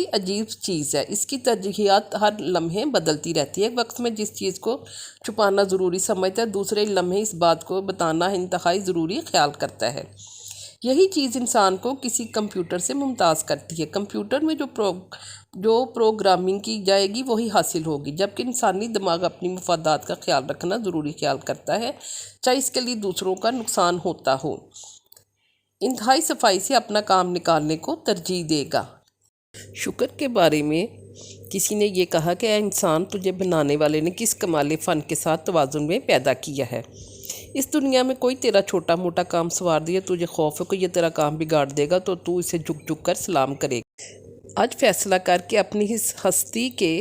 کامیابی عجیب چیز ہے، اس کی ترجیحات ہر لمحے بدلتی رہتی ہے۔ ایک وقت میں جس چیز کو چھپانا ضروری سمجھتا ہے، دوسرے لمحے اس بات کو بتانا انتہائی ضروری خیال کرتا ہے۔ یہی چیز انسان کو کسی کمپیوٹر سے ممتاز کرتی ہے۔ کمپیوٹر میں جو پروگرامنگ کی جائے گی وہی حاصل ہوگی، جبکہ انسانی دماغ اپنی مفادات کا خیال رکھنا ضروری خیال کرتا ہے، چاہے اس کے لیے دوسروں کا نقصان ہوتا ہو۔ انتہائی صفائی سے اپنا کام نکالنے کو ترجیح دے گا۔ شکر کے بارے میں کسی نے یہ کہا کہ اے انسان، تجھے بنانے والے نے کس کمال فن کے ساتھ توازن میں پیدا کیا ہے۔ اس دنیا میں کوئی تیرا چھوٹا موٹا کام سنوار دیا، تجھے خوف ہے کہ یہ تیرا کام بگاڑ دے گا، تو اسے جھک جھک کر سلام کرے گا۔ آج فیصلہ کر کے اپنی اس ہستی کے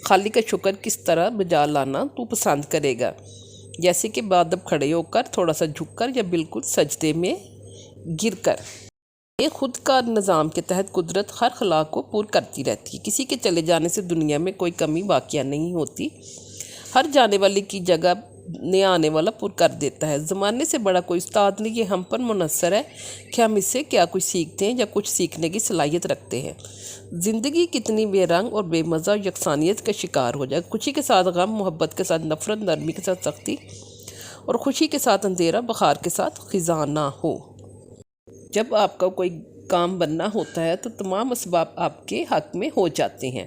خالق کا شکر کس طرح بجا لانا تو پسند کرے گا، جیسے کہ بادب کھڑے ہو کر، تھوڑا سا جھک کر، یا بالکل سجدے میں گر کر۔ ایک خود کار نظام کے تحت قدرت ہر خلا کو پر کرتی رہتی ہے۔ کسی کے چلے جانے سے دنیا میں کوئی کمی واقع نہیں ہوتی، ہر جانے والے کی جگہ نیا آنے والا پر کر دیتا ہے۔ زمانے سے بڑا کوئی استاد نہیں، یہ ہم پر منحصر ہے کہ ہم اس سے کیا کچھ سیکھتے ہیں یا کچھ سیکھنے کی صلاحیت رکھتے ہیں۔ زندگی کتنی بے رنگ اور بے مزہ اور یکسانیت کا شکار ہو جائے، خوشی کے ساتھ غم، محبت کے ساتھ نفرت، نرمی کے ساتھ سختی، اور خوشی کے ساتھ اندھیرا، بخار کے ساتھ خزاں نہ ہو۔ جب آپ کا کوئی کام بننا ہوتا ہے تو تمام اسباب آپ کے حق میں ہو جاتے ہیں،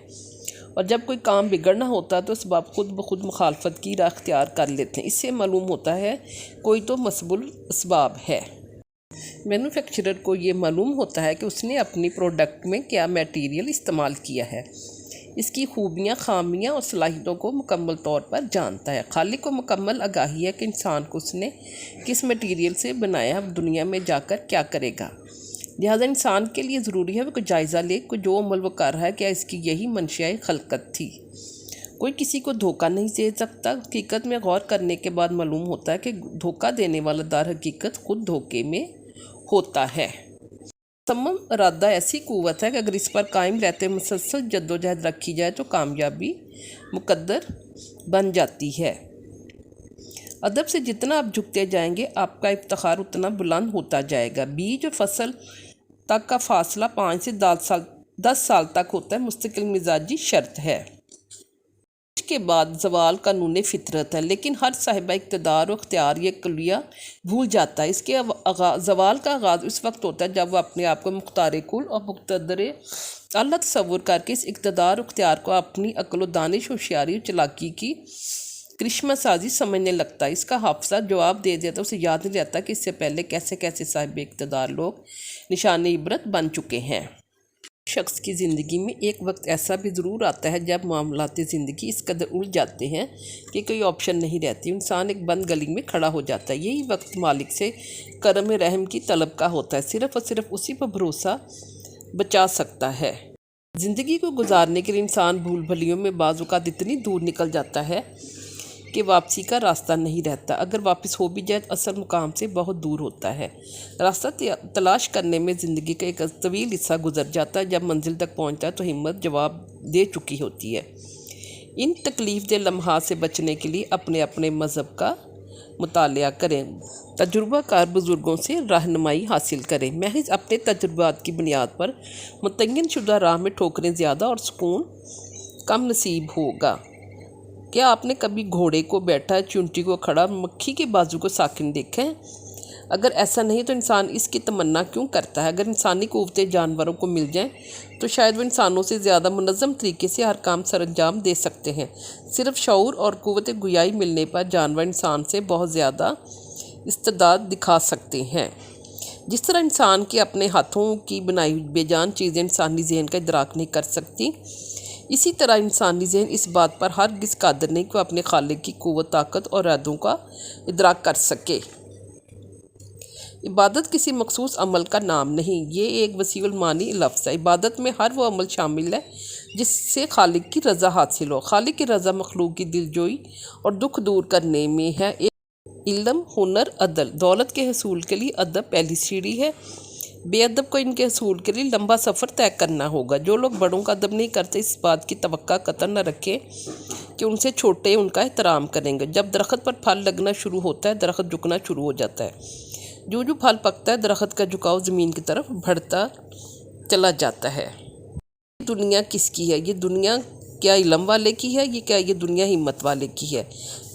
اور جب کوئی کام بگڑنا ہوتا ہے تو اسباب خود بخود مخالفت کی راہ اختیار کر لیتے ہیں۔ اس سے معلوم ہوتا ہے کوئی تو مسبب الاسباب ہے۔ مینوفیکچرر کو یہ معلوم ہوتا ہے کہ اس نے اپنی پروڈکٹ میں کیا میٹیریل استعمال کیا ہے، اس کی خوبیاں، خامیاں اور صلاحیتوں کو مکمل طور پر جانتا ہے۔ خالق کو مکمل آگاہی ہے کہ انسان کو اس نے کس میٹیریل سے بنایا، دنیا میں جا کر کیا کرے گا۔ لہٰذا انسان کے لیے ضروری ہے وہ کوئی جائزہ لے کہ جو عمل وہ کر رہا ہے کیا اس کی یہی منشاء خلقت تھی۔ کوئی کسی کو دھوکہ نہیں دے سکتا۔ حقیقت میں غور کرنے کے بعد معلوم ہوتا ہے کہ دھوکہ دینے والا در حقیقت خود دھوکے میں ہوتا ہے۔ مصمم ارادہ ایسی قوت ہے کہ اگر اس پر قائم رہتے مسلسل جدوجہد رکھی جائے تو کامیابی مقدر بن جاتی ہے۔ ادب سے جتنا آپ جھکتے جائیں گے، آپ کا افتخار اتنا بلند ہوتا جائے گا۔ بیج اور فصل تک کا فاصلہ 5 سے 10 سال تک ہوتا ہے، مستقل مزاجی شرط ہے۔ اس کے بعد زوال قانون فطرت ہے، لیکن ہر صاحب اقتدار و اختیار یہ کلیہ بھول جاتا ہے۔ اس کے زوال کا آغاز اس وقت ہوتا ہے جب وہ اپنے آپ کو مختار کل اور مقتدر اعلیٰ تصور کر کے اس اقتدار و اختیار کو اپنی عقل و دانش، ہوشیاری اور چالاکی کی کرشمہ سازی سمجھنے لگتا ہے۔ اس کا حافظہ جواب دے دیتا، اسے یاد نہیں رہتا کہ اس سے پہلے کیسے کیسے صاحب اقتدار لوگ نشان عبرت بن چکے ہیں۔ شخص کی زندگی میں ایک وقت ایسا بھی ضرور آتا ہے جب معاملات زندگی اس قدر الجھ جاتے ہیں کہ کوئی آپشن نہیں رہتی، انسان ایک بند گلی میں کھڑا ہو جاتا ہے۔ یہی وقت مالک سے کرم رحم کی طلب کا ہوتا ہے، صرف اور صرف اسی پر بھروسہ بچا سکتا ہے۔ زندگی کو گزارنے کے لیے انسان بھول بھلیوں میں بعض اوقات اتنی دور نکل جاتا ہے کہ واپسی کا راستہ نہیں رہتا۔ اگر واپس ہو بھی جائے تو اصل مقام سے بہت دور ہوتا ہے۔ راستہ تلاش کرنے میں زندگی کا ایک طویل حصہ گزر جاتا ہے۔ جب منزل تک پہنچتا ہے تو ہمت جواب دے چکی ہوتی ہے۔ ان تکلیف دہ لمحات سے بچنے کے لیے اپنے اپنے مذہب کا مطالعہ کریں، تجربہ کار بزرگوں سے رہنمائی حاصل کریں۔ محض اپنے تجربات کی بنیاد پر متعین شدہ راہ میں ٹھوکریں زیادہ اور سکون کم نصیب ہوگا۔ کیا آپ نے کبھی گھوڑے کو بیٹھا، چونٹی کو کھڑا، مکھی کے بازو کو ساکن دیکھا ہے؟ اگر ایسا نہیں تو انسان اس کی تمنا کیوں کرتا ہے؟ اگر انسانی قوتیں جانوروں کو مل جائیں تو شاید وہ انسانوں سے زیادہ منظم طریقے سے ہر کام سر انجام دے سکتے ہیں۔ صرف شعور اور قوت گویائی ملنے پر جانور انسان سے بہت زیادہ استعداد دکھا سکتے ہیں۔ جس طرح انسان کے اپنے ہاتھوں کی بنائی بے جان چیزیں انسانی ذہن کا ادراک نہیں کر سکتی، اسی طرح انسانی ذہن اس بات پر ہرگز قادر نہیں کہ وہ اپنے خالق کی قوت، طاقت اور ارادوں کا ادراک کر سکے۔ عبادت کسی مخصوص عمل کا نام نہیں، یہ ایک وسیع المعانی لفظ ہے۔ عبادت میں ہر وہ عمل شامل ہے جس سے خالق کی رضا حاصل ہو۔ خالق کی رضا مخلوق کی دلجوئی اور دکھ دور کرنے میں ہے۔ علم، ہنر، عدل، دولت کے حصول کے لیے ادب پہلی سیڑھی ہے۔ بے ادب کو ان کے حصول کے لیے لمبا سفر طے کرنا ہوگا۔ جو لوگ بڑوں کا ادب نہیں کرتے، اس بات کی توقع قطعاً نہ رکھیں کہ ان سے چھوٹے ان کا احترام کریں گے۔ جب درخت پر پھل لگنا شروع ہوتا ہے، درخت جھکنا شروع ہو جاتا ہے۔ جو پھل پکتا ہے، درخت کا جھکاؤ زمین کی طرف بڑھتا چلا جاتا ہے۔ دنیا کس کی ہے؟ یہ دنیا کیا علم والے کی ہے؟ کیا یہ دنیا ہمت والے کی ہے؟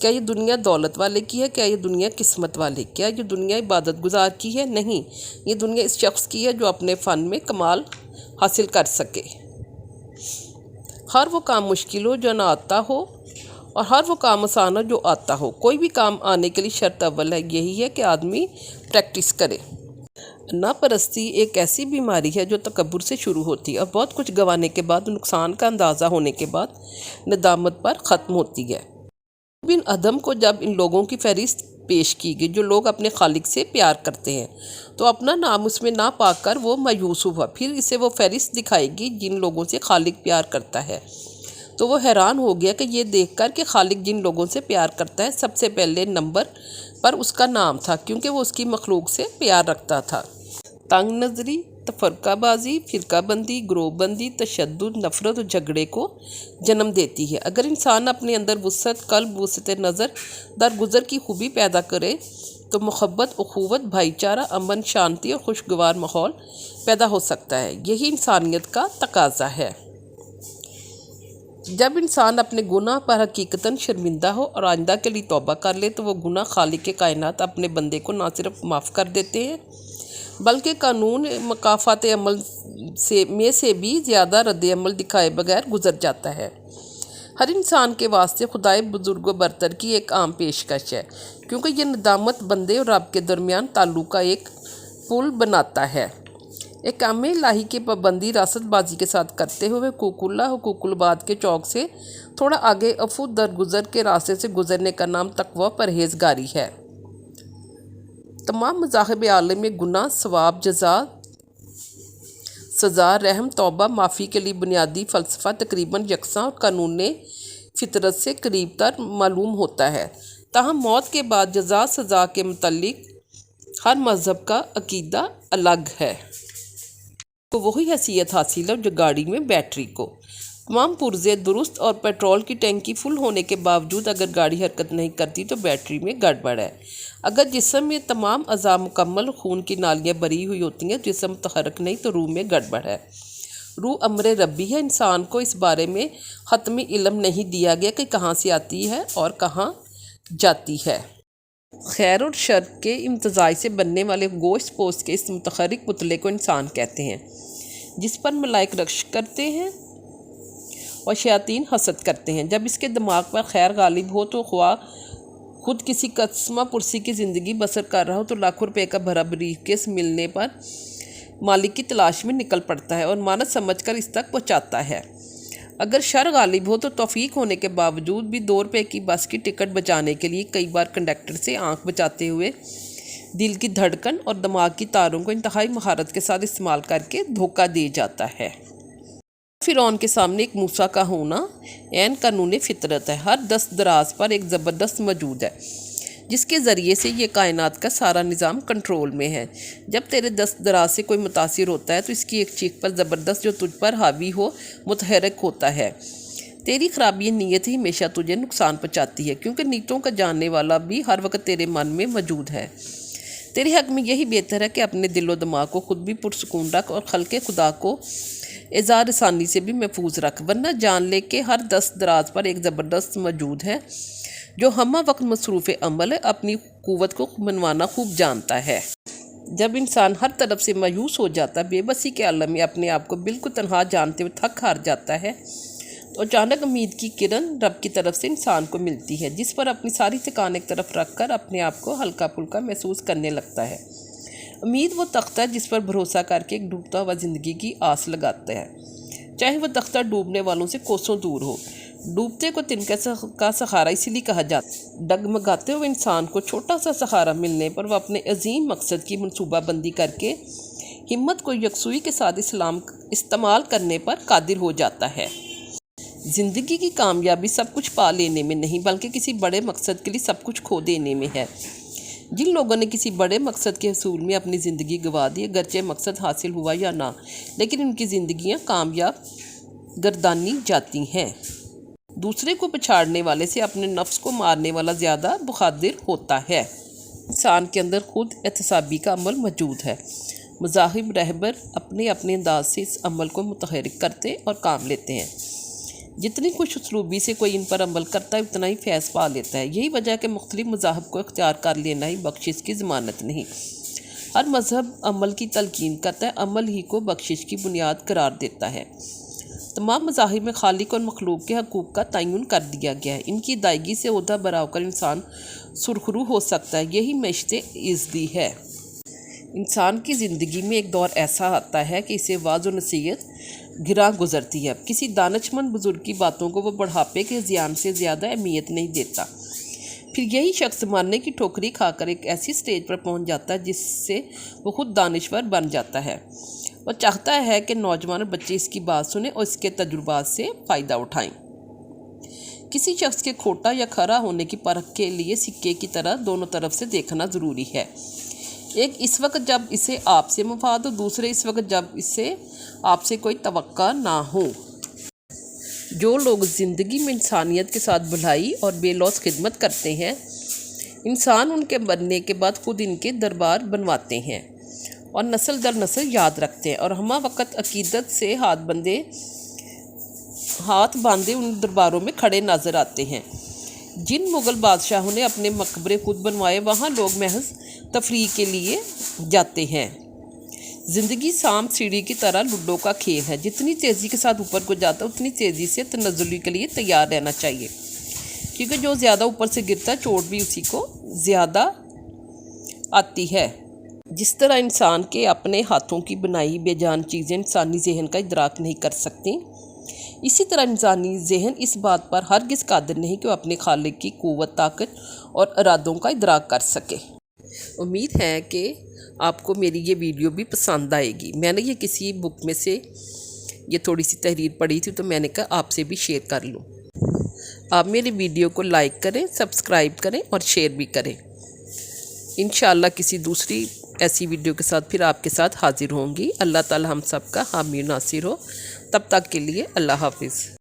کیا یہ دنیا دولت والے کی ہے؟ کیا یہ دنیا قسمت والے؟ کیا یہ دنیا عبادت گزار کی ہے؟ نہیں، یہ دنیا اس شخص کی ہے جو اپنے فن میں کمال حاصل کر سکے۔ ہر وہ کام مشکل ہو جو نہ آتا ہو، اور ہر وہ کام آسان ہو جو آتا ہو۔ کوئی بھی کام آنے کے لیے شرط اول ہے یہی ہے کہ آدمی پریکٹس کرے۔ نا پرستی ایک ایسی بیماری ہے جو تکبر سے شروع ہوتی ہے اور بہت کچھ گنوانے کے بعد، نقصان کا اندازہ ہونے کے بعد ندامت پر ختم ہوتی ہے۔ بن ادم کو جب ان لوگوں کی فہرست پیش کی گئی جو لوگ اپنے خالق سے پیار کرتے ہیں تو اپنا نام اس میں نہ پا کر وہ مایوس ہوا۔ پھر اسے وہ فہرست دکھائی گئی جن لوگوں سے خالق پیار کرتا ہے، تو وہ حیران ہو گیا کہ یہ دیکھ کر کہ خالق جن لوگوں سے پیار کرتا ہے سب سے پہلے نمبر پر اس کا نام تھا، کیونکہ وہ اس کی مخلوق سے پیار رکھتا تھا۔ تنگ نظری، تفرقہ بازی، فرقہ بندی، گروہ بندی، تشدد، نفرت اور جھگڑے کو جنم دیتی ہے۔ اگر انسان اپنے اندر وسعت قلب، وسعت نظر درگزر کی خوبی پیدا کرے تو محبت، اخوت، بھائی چارہ، امن، شانتی اور خوشگوار ماحول پیدا ہو سکتا ہے۔ یہی انسانیت کا تقاضا ہے۔ جب انسان اپنے گناہ پر حقیقتاً شرمندہ ہو اور آئندہ کے لیے توبہ کر لے تو وہ گناہ خالق کائنات اپنے بندے کو نہ صرف معاف کر دیتے ہیں بلکہ قانون مکافات عمل میں سے بھی زیادہ رد عمل دکھائے بغیر گزر جاتا ہے۔ ہر انسان کے واسطے خدائے بزرگ و برتر کی ایک عام پیشکش ہے، کیونکہ یہ ندامت بندے اور رب کے درمیان تعلق کا ایک پل بناتا ہے۔ ایک کام الہی کی پابندی راست بازی کے ساتھ کرتے ہوئے حقوق اللہ، حقوق العباد کے چوک سے تھوڑا آگے عفو درگزر کے راستے سے گزرنے کا نام تقویٰ پرہیزگاری ہے۔ تمام مذاہب عالم میں گناہ، ثواب، جزا، سزا، رحم، توبہ، معافی کے لیے بنیادی فلسفہ تقریباً یکساں اور قانون فطرت سے قریب تر معلوم ہوتا ہے۔ تاہم موت کے بعد جزا سزا کے متعلق ہر مذہب کا عقیدہ الگ ہے۔ کو وہی حیثیت حاصل ہے جو گاڑی میں بیٹری کو۔ تمام پرزے درست اور پیٹرول کی ٹینکی فل ہونے کے باوجود اگر گاڑی حرکت نہیں کرتی تو بیٹری میں گڑبڑ ہے۔ اگر جسم میں تمام اعضاء مکمل خون کی نالیاں بری ہوئی ہوتی ہیں، جسم متحرک نہیں تو روح میں گڑبڑ ہے۔ روح امر ربی ہے۔ انسان کو اس بارے میں حتمی علم نہیں دیا گیا کہ کہاں سے آتی ہے اور کہاں جاتی ہے۔ خیر اور شر کے امتزاج سے بننے والے گوشت پوست کے اس متحرک پتلے کو انسان کہتے ہیں، جس پر ملائک رقص کرتے ہیں اور شیاطین حسد کرتے ہیں۔ جب اس کے دماغ پر خیر غالب ہو تو خواہ خود کسی قسمہ پرسی کی زندگی بسر کر رہا ہو تو لاکھوں روپے کا بھرا بریف کیس ملنے پر مالک کی تلاش میں نکل پڑتا ہے اور مانت سمجھ کر اس تک پہنچاتا ہے۔ اگر شر غالب ہو تو توفیق ہونے کے باوجود بھی 2 روپے کی بس کی ٹکٹ بچانے کے لیے کئی بار کنڈکٹر سے آنکھ بچاتے ہوئے دل کی دھڑکن اور دماغ کی تاروں کو انتہائی مہارت کے ساتھ استعمال کر کے دھوکہ دے جاتا ہے۔ فرعون کے سامنے ایک موسیٰ کا ہونا عین قانون فطرت ہے۔ ہر دست دراز پر ایک زبردست موجود ہے جس کے ذریعے سے یہ کائنات کا سارا نظام کنٹرول میں ہے۔ جب تیرے دست دراز سے کوئی متاثر ہوتا ہے تو اس کی ایک چیخ پر زبردست جو تجھ پر حاوی ہو متحرک ہوتا ہے۔ تیری خرابی نیت ہی ہمیشہ تجھے نقصان پہنچاتی ہے، کیونکہ نیتوں کا جاننے والا بھی ہر وقت تیرے من میں موجود ہے۔ تیرے حق میں یہی بہتر ہے کہ اپنے دل و دماغ کو خود بھی پرسکون رکھ اور خلق خدا کو ایذا رسانی سے بھی محفوظ رکھ، ورنہ جان لے کہ ہر دست دراز پر ایک زبردست موجود ہے جو ہمہ وقت مصروف عمل ہے، اپنی قوت کو منوانا خوب جانتا ہے۔ جب انسان ہر طرف سے مایوس ہو جاتا ہے، بے بسی کے عالم میں اپنے آپ کو بالکل تنہا جانتے ہوئے تھک ہار جاتا ہے، تو اچانک امید کی کرن رب کی طرف سے انسان کو ملتی ہے، جس پر اپنی ساری تھکان ایک طرف رکھ کر اپنے آپ کو ہلکا پھلکا محسوس کرنے لگتا ہے۔ امید وہ تختہ ہے جس پر بھروسہ کر کے ایک ڈوبتا ہوا زندگی کی آس لگاتا ہے، چاہے وہ تختہ ڈوبنے والوں سے کوسوں دور ہو۔ ڈوبتے کو تنکے کا سہارا اسی لیے کہا جاتا ہے۔ ڈگمگاتے ہوئے انسان کو چھوٹا سا سہارا ملنے پر وہ اپنے عظیم مقصد کی منصوبہ بندی کر کے ہمت کو یکسوئی کے ساتھ استعمال کرنے پر قادر ہو جاتا ہے۔ زندگی کی کامیابی سب کچھ پا لینے میں نہیں بلکہ کسی بڑے مقصد کے لیے سب کچھ کھو دینے میں ہے۔ جن لوگوں نے کسی بڑے مقصد کے حصول میں اپنی زندگی گنوا دی، اگرچہ مقصد حاصل ہوا یا نہ، لیکن ان کی زندگیاں کامیاب گردانی جاتی ہیں۔ دوسرے کو پچھاڑنے والے سے اپنے نفس کو مارنے والا زیادہ بخادر ہوتا ہے۔ انسان کے اندر خود احتسابی کا عمل موجود ہے۔ مذاہب رہبر اپنے اپنے انداز سے اس عمل کو متحرک کرتے اور کام لیتے ہیں۔ جتنی خوش اسلوبی سے کوئی ان پر عمل کرتا ہے اتنا ہی فیض پا لیتا ہے۔ یہی وجہ ہے کہ مختلف مذاہب کو اختیار کر لینا ہی بخشش کی ضمانت نہیں۔ ہر مذہب عمل کی تلقین کرتا ہے، عمل ہی کو بخشش کی بنیاد قرار دیتا ہے۔ تمام مذاہب میں خالق اور مخلوق کے حقوق کا تعین کر دیا گیا ہے۔ ان کی ادائیگی سے عہدہ برا کر انسان سرخرو ہو سکتا ہے، یہی مشت عزتی ہے۔ انسان کی زندگی میں ایک دور ایسا آتا ہے کہ اسے واعظ و نصیحت گراں گزرتی ہے۔ کسی دانشمند بزرگ کی باتوں کو وہ بڑھاپے کے زیان سے زیادہ اہمیت نہیں دیتا۔ پھر یہی شخص ماننے کی ٹھوکری کھا کر ایک ایسی سٹیج پر پہنچ جاتا ہے جس سے وہ خود دانشور بن جاتا ہے۔ وہ چاہتا ہے کہ نوجوان اور بچے اس کی بات سنیں اور اس کے تجربات سے فائدہ اٹھائیں۔ کسی شخص کے کھوٹا یا کھرا ہونے کی پرکھ کے لیے سکے کی طرح دونوں طرف سے دیکھنا ضروری ہے۔ ایک اس وقت جب اسے آپ سے مفاد ہو، دوسرے اس وقت جب اسے آپ سے کوئی توقع نہ ہو۔ جو لوگ زندگی میں انسانیت کے ساتھ بھلائی اور بے لوث خدمت کرتے ہیں، انسان ان کے مرنے کے بعد خود ان کے دربار بنواتے ہیں اور نسل در نسل یاد رکھتے ہیں اور ہمہ وقت عقیدت سے ہاتھ باندھے ان درباروں میں کھڑے نظر آتے ہیں۔ جن مغل بادشاہوں نے اپنے مقبرے خود بنوائے، وہاں لوگ محض تفریح کے لیے جاتے ہیں۔ زندگی سام سیڑھی کی طرح لڈو کا کھیل ہے، جتنی تیزی کے ساتھ اوپر کو جاتا ہے اتنی تیزی سے تنزلی کے لیے تیار رہنا چاہیے، کیونکہ جو زیادہ اوپر سے گرتا ہے چوٹ بھی اسی کو زیادہ آتی ہے۔ جس طرح انسان کے اپنے ہاتھوں کی بنائی بے جان چیزیں انسانی ذہن کا ادراک نہیں کر سکتی، اسی طرح انسانی ذہن اس بات پر ہرگز قادر نہیں کہ وہ اپنے خالق کی قوت، طاقت اور ارادوں کا ادراک کر سکے۔ امید ہے کہ آپ کو میری یہ ویڈیو بھی پسند آئے گی۔ میں نے یہ کسی بک میں سے یہ تھوڑی سی تحریر پڑھی تھی تو میں نے کہا آپ سے بھی شیئر کر لوں۔ آپ میری ویڈیو کو لائک کریں، سبسکرائب کریں اور شیئر بھی کریں۔ انشاءاللہ کسی دوسری ایسی ویڈیو کے ساتھ پھر آپ کے ساتھ حاضر ہوں گی۔ اللہ تعالی ہم سب کا حامی و ناصر ہو۔ تب تک کے لیے اللہ حافظ۔